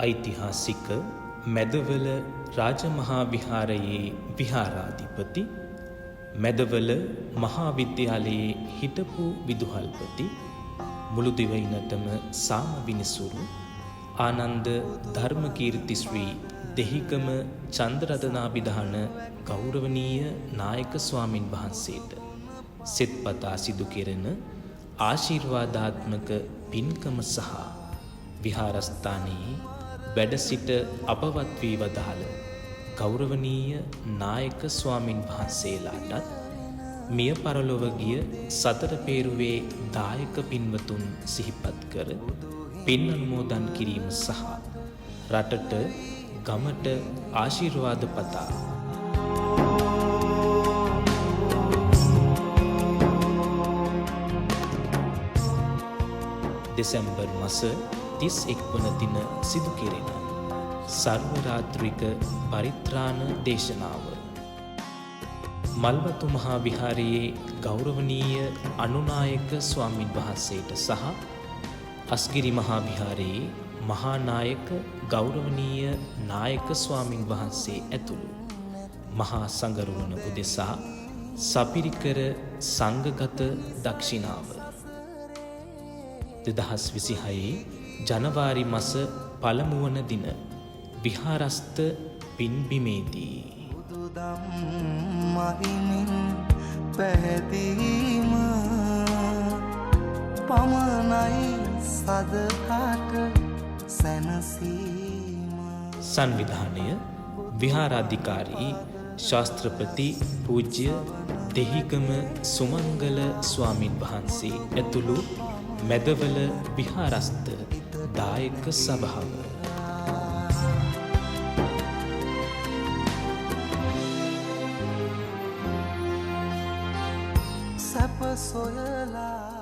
ඓතිහාසික මැදවල රාජමහා විහාරයේ විහාරාධිපති, මැදවල මහා විද්‍යාලයේ හිටපු විදුහල්පති, මුළු දිවයිනටම සාම විනිසුරු ආනන්ද ධර්මකීර්ති ශ්‍රී දෙහිගම චන්ද්‍රරතනාභිධාන ගෞරවනීය නායක ස්වාමින් වහන්සේට සෙත්පතා සිදු කෙරෙන ආශිර්වාදාත්මක පින්කම සහ විහාරස්ථානයේ වැඩ සිට අපවත් වී වදාළ ගෞරවනීය නායක ස්වාමින් වහන්සේලාටත් මිය පරලොව ගිය සතර පේරුවේ දායක පින්වතුන් සිහිපත් කර පින් අනුමෝදන් කිරීම සහ රටට ගමට ආශිර්වාද පතා දෙසැම්බර් මාස 31 වන දින සිදු කෙරෙන සර්වරාත්‍රික පරිත්‍රාණ දේශනාව මල්වතු මහා විහාරයේ ගෞරවනීය අනුනායක ස්වාමින් වහන්සේට සහ අස්ගිරි මහා විහාරයේ මහා නායක ගෞරවනීය නායක ස්වාමින් වහන්සේ ඇතුළු මහා සංඝරුවන උදෙසා සපිරිකර සංඝගත දක්ෂිනාව 2026 ජනවාරි මාස පළමු වන දින විහාරස්ත පින්බිමේදී බුදුදම් මහිමින් පැහැදීම පමණයි සදහට සැනසීම. සංවිධානය විහාරාධිකාරී ශාස්ත්‍රපති පූජ්‍ය දෙහිගම සුමංගල ස්වාමින් වහන්සේ ඇතුළු මැදවල විහාරස්ත දායක සභාව සැප සොයලා